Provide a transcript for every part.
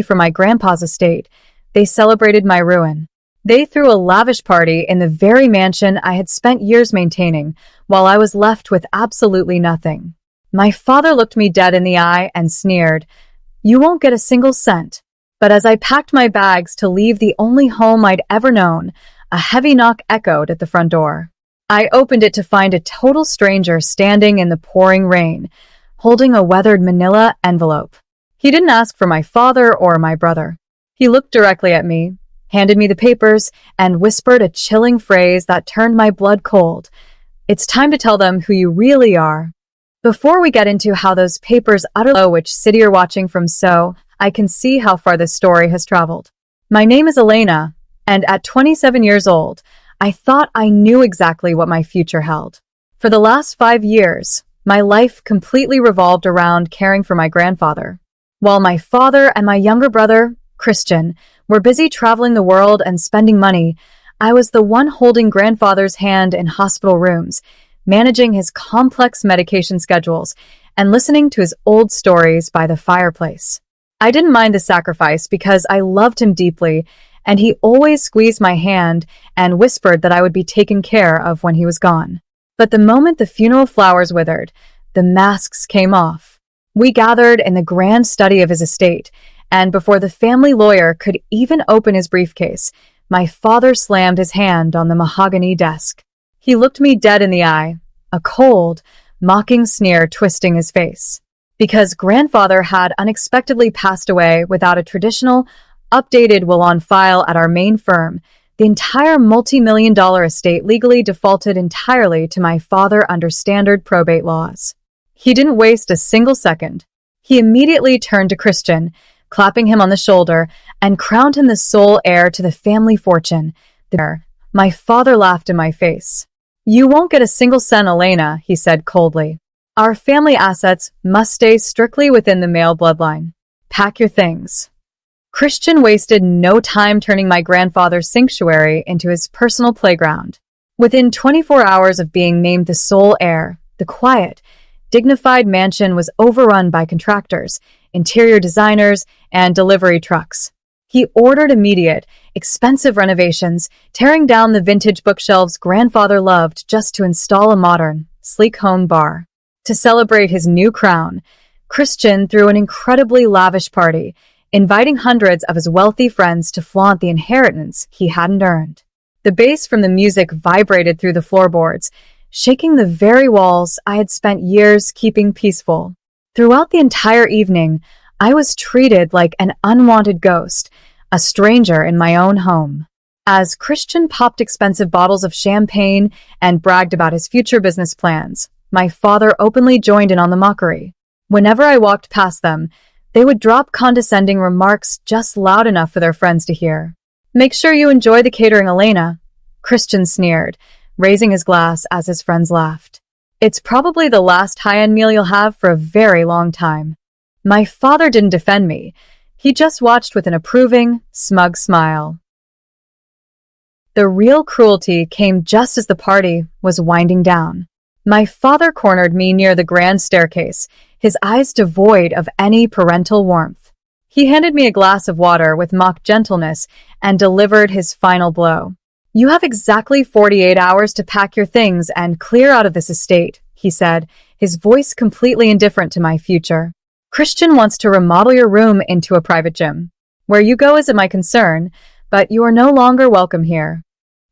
from my grandpa's estate, they celebrated my ruin. They threw a lavish party in the very mansion I had spent years maintaining, while I was left with absolutely nothing. My father looked me dead in the eye and sneered, "You won't get a single cent." But as I packed my bags to leave the only home I'd ever known, a heavy knock echoed at the front door. I opened it to find a total stranger standing in the pouring rain, holding a weathered manila envelope. He didn't ask for my father or my brother. He looked directly at me, handed me the papers, and whispered a chilling phrase that turned my blood cold. "It's time to tell them who you really are." Before we get into how those papers utterly which city you're watching from, so I can see how far this story has traveled. My name is Elena, and at 27 years old, I thought I knew exactly what my future held. For the last 5 years, my life completely revolved around caring for my grandfather. While my father and my younger brother, Christian, were busy traveling the world and spending money, I was the one holding grandfather's hand in hospital rooms, managing his complex medication schedules, and listening to his old stories by the fireplace. I didn't mind the sacrifice because I loved him deeply, and he always squeezed my hand and whispered that I would be taken care of when he was gone. But the moment the funeral flowers withered, the masks came off. We gathered in the grand study of his estate, and before the family lawyer could even open his briefcase, my father slammed his hand on the mahogany desk. He looked me dead in the eye, a cold, mocking sneer twisting his face. Because grandfather had unexpectedly passed away without a traditional, updated will on file at our main firm, the entire multi-million-dollar estate legally defaulted entirely to my father under standard probate laws. He didn't waste a single second. He immediately turned to Christian, clapping him on the shoulder, and crowned him the sole heir to the family fortune. My father laughed in my face. "You won't get a single cent, Elena," he said coldly. "Our family assets must stay strictly within the male bloodline. Pack your things." Christian wasted no time turning my grandfather's sanctuary into his personal playground. Within 24 hours of being named the sole heir, the quiet, dignified mansion was overrun by contractors, interior designers, and delivery trucks. He ordered immediate, expensive renovations, tearing down the vintage bookshelves grandfather loved just to install a modern, sleek home bar. To celebrate his new crown, Christian threw an incredibly lavish party, inviting hundreds of his wealthy friends to flaunt the inheritance he hadn't earned. The bass from the music vibrated through the floorboards, shaking the very walls I had spent years keeping peaceful. Throughout the entire evening, I was treated like an unwanted ghost, a stranger in my own home. As Christian popped expensive bottles of champagne and bragged about his future business plans, my father openly joined in on the mockery. Whenever I walked past them, they would drop condescending remarks just loud enough for their friends to hear. "Make sure you enjoy the catering, Elena," Christian sneered, raising his glass as his friends laughed. "It's probably the last high-end meal you'll have for a very long time." My father didn't defend me. He just watched with an approving, smug smile. The real cruelty came just as the party was winding down. My father cornered me near the grand staircase, his eyes devoid of any parental warmth. He handed me a glass of water with mock gentleness and delivered his final blow. "You have exactly 48 hours to pack your things and clear out of this estate," he said, his voice completely indifferent to my future. "Christian wants to remodel your room into a private gym. Where you go isn't my concern, but you are no longer welcome here."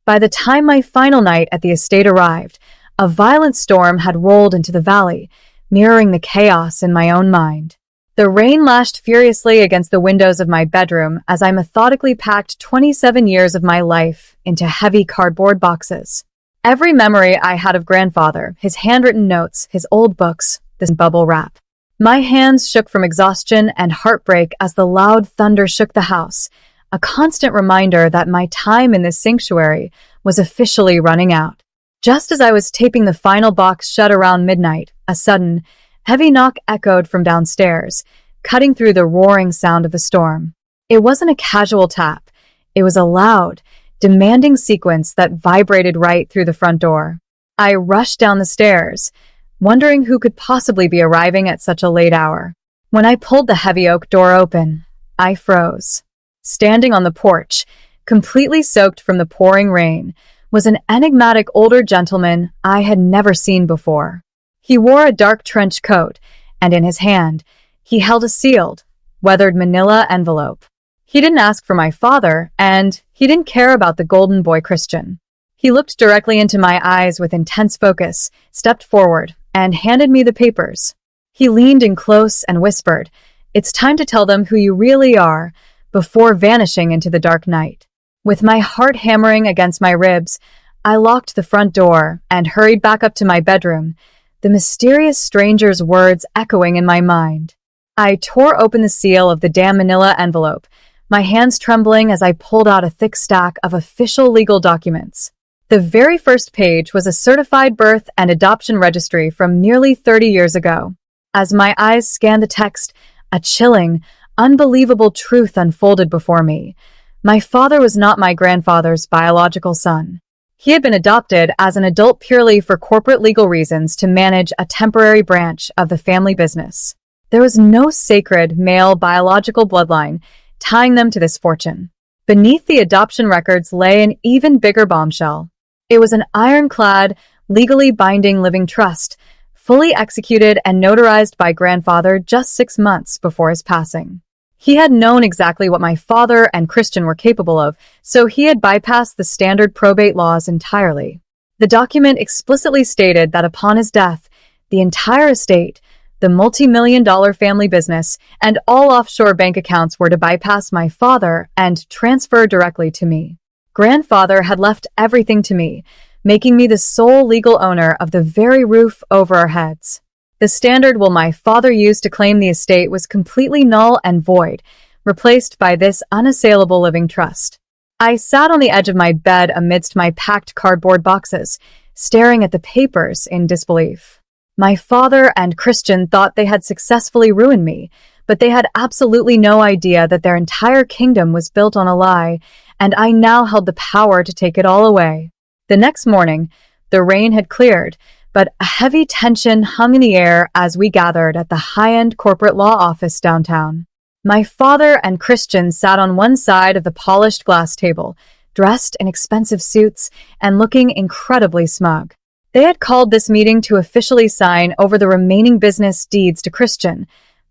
By the time my final night at the estate arrived, a violent storm had rolled into the valley, mirroring the chaos in my own mind. The rain lashed furiously against the windows of my bedroom as I methodically packed 27 years of my life into heavy cardboard boxes. Every memory I had of grandfather, his handwritten notes, his old books, this bubble wrap. My hands shook from exhaustion and heartbreak as the loud thunder shook the house, a constant reminder that my time in this sanctuary was officially running out. Just as I was taping the final box shut around midnight, a sudden, heavy knock echoed from downstairs, cutting through the roaring sound of the storm. It wasn't a casual tap. It was a loud, demanding sequence that vibrated right through the front door. I rushed down the stairs, wondering who could possibly be arriving at such a late hour. When I pulled the heavy oak door open, I froze. Standing on the porch, completely soaked from the pouring rain, was an enigmatic older gentleman I had never seen before. He wore a dark trench coat, and in his hand, he held a sealed, weathered manila envelope. He didn't ask for my father, and he didn't care about the golden boy Christian. He looked directly into my eyes with intense focus, stepped forward, and handed me the papers. He leaned in close and whispered, "It's time to tell them who you really are," before vanishing into the dark night. With my heart hammering against my ribs, I locked the front door and hurried back up to my bedroom, the mysterious stranger's words echoing in my mind. I tore open the seal of the damn manila envelope, my hands trembling as I pulled out a thick stack of official legal documents. The very first page was a certified birth and adoption registry from nearly 30 years ago. As my eyes scanned the text, a chilling, unbelievable truth unfolded before me. My father was not my grandfather's biological son. He had been adopted as an adult purely for corporate legal reasons to manage a temporary branch of the family business. There was no sacred male biological bloodline tying them to this fortune. Beneath the adoption records lay an even bigger bombshell. It was an ironclad, legally binding living trust, fully executed and notarized by grandfather just 6 months before his passing. He had known exactly what my father and Christian were capable of, so he had bypassed the standard probate laws entirely. The document explicitly stated that upon his death, the entire estate, the multi-million-dollar family business, and all offshore bank accounts were to bypass my father and transfer directly to me. Grandfather had left everything to me, making me the sole legal owner of the very roof over our heads. The standard will my father used to claim the estate was completely null and void, replaced by this unassailable living trust. I sat on the edge of my bed amidst my packed cardboard boxes, staring at the papers in disbelief. My father and Christian thought they had successfully ruined me, but they had absolutely no idea that their entire kingdom was built on a lie, and I now held the power to take it all away. The next morning, the rain had cleared, but a heavy tension hung in the air as we gathered at the high-end corporate law office downtown. My father and Christian sat on one side of the polished glass table, dressed in expensive suits and looking incredibly smug. They had called this meeting to officially sign over the remaining business deeds to Christian,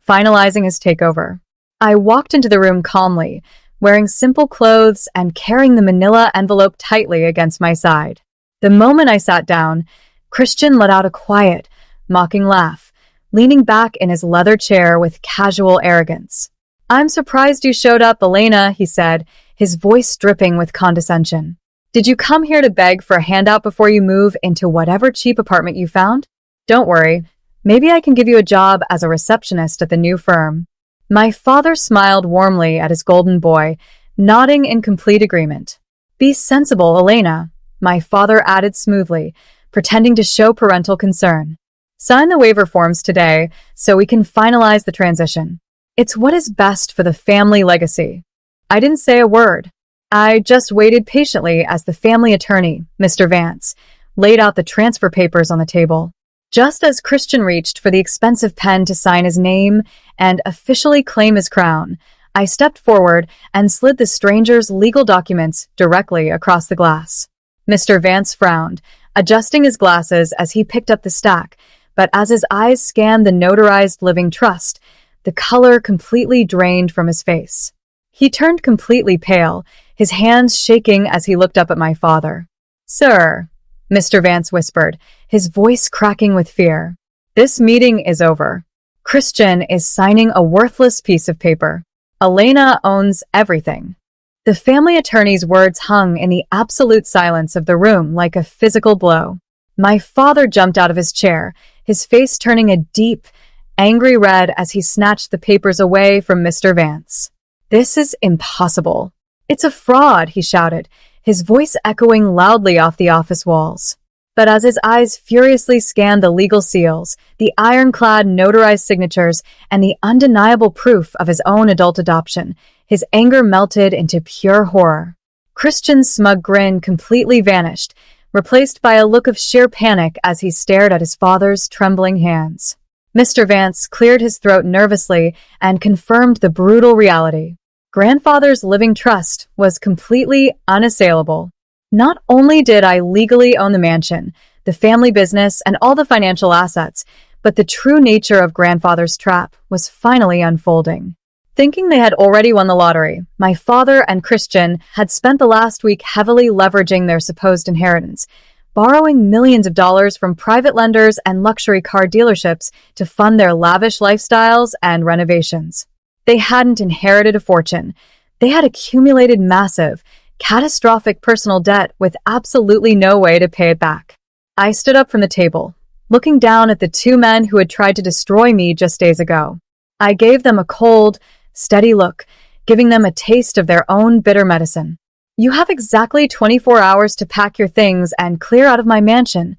finalizing his takeover. I walked into the room calmly, wearing simple clothes and carrying the manila envelope tightly against my side. The moment I sat down, Christian let out a quiet, mocking laugh, leaning back in his leather chair with casual arrogance. "I'm surprised you showed up, Elena," he said, his voice dripping with condescension. "Did you come here to beg for a handout before you move into whatever cheap apartment you found? Don't worry, maybe I can give you a job as a receptionist at the new firm." My father smiled warmly at his golden boy, nodding in complete agreement. "Be sensible, Elena," my father added smoothly, pretending to show parental concern. "Sign the waiver forms today so we can finalize the transition. It's what is best for the family legacy." I didn't say a word. I just waited patiently as the family attorney, Mr. Vance, laid out the transfer papers on the table. Just as Christian reached for the expensive pen to sign his name and officially claim his crown, I stepped forward and slid the stranger's legal documents directly across the glass. Mr. Vance frowned, adjusting his glasses as he picked up the stack, but as his eyes scanned the notarized living trust, the color completely drained from his face. He turned completely pale, his hands shaking as he looked up at my father. "Sir," Mr. Vance whispered, his voice cracking with fear, "this meeting is over. Christian is signing a worthless piece of paper. Elena owns everything." The family attorney's words hung in the absolute silence of the room like a physical blow. My father jumped out of his chair, his face turning a deep, angry red as he snatched the papers away from Mr. Vance. "This is impossible. It's a fraud," he shouted, his voice echoing loudly off the office walls. But as his eyes furiously scanned the legal seals, the ironclad notarized signatures, and the undeniable proof of his own adult adoption, his anger melted into pure horror. Christian's smug grin completely vanished, replaced by a look of sheer panic as he stared at his father's trembling hands. Mr. Vance cleared his throat nervously and confirmed the brutal reality. Grandfather's living trust was completely unassailable. Not only did I legally own the mansion, the family business, and all the financial assets, but the true nature of grandfather's trap was finally unfolding. Thinking they had already won the lottery, my father and Christian had spent the last week heavily leveraging their supposed inheritance, borrowing millions of dollars from private lenders and luxury car dealerships to fund their lavish lifestyles and renovations. They hadn't inherited a fortune. They had accumulated massive, catastrophic personal debt with absolutely no way to pay it back. I stood up from the table, looking down at the two men who had tried to destroy me just days ago. I gave them a cold, steady look, giving them a taste of their own bitter medicine. "You have exactly 24 hours to pack your things and clear out of my mansion,"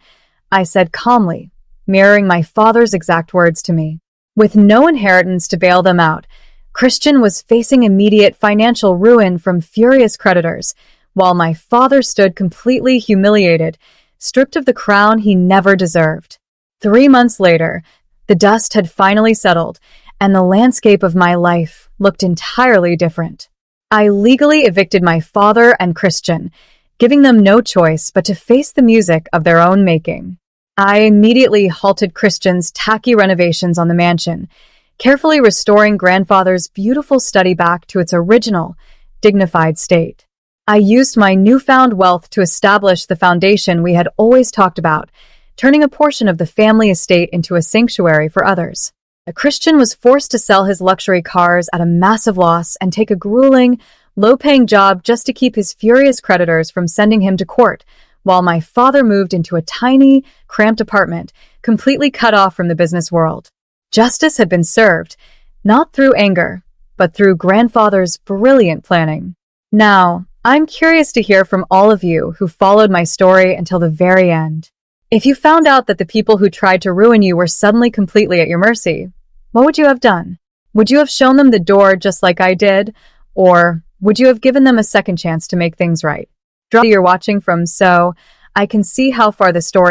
I said calmly, mirroring my father's exact words to me. With no inheritance to bail them out, Christian was facing immediate financial ruin from furious creditors, while my father stood completely humiliated, stripped of the crown he never deserved. 3 months later, the dust had finally settled, and the landscape of my life looked entirely different. I legally evicted my father and Christian, giving them no choice but to face the music of their own making. I immediately halted Christian's tacky renovations on the mansion, carefully restoring grandfather's beautiful study back to its original, dignified state. I used my newfound wealth to establish the foundation we had always talked about, turning a portion of the family estate into a sanctuary for others. A Christian was forced to sell his luxury cars at a massive loss and take a grueling, low-paying job just to keep his furious creditors from sending him to court, while my father moved into a tiny, cramped apartment, completely cut off from the business world. Justice had been served, not through anger, but through grandfather's brilliant planning. Now, I'm curious to hear from all of you who followed my story until the very end. If you found out that the people who tried to ruin you were suddenly completely at your mercy, what would you have done? Would you have shown them the door just like I did? Or would you have given them a second chance to make things right? You're watching from, so I can see how far the story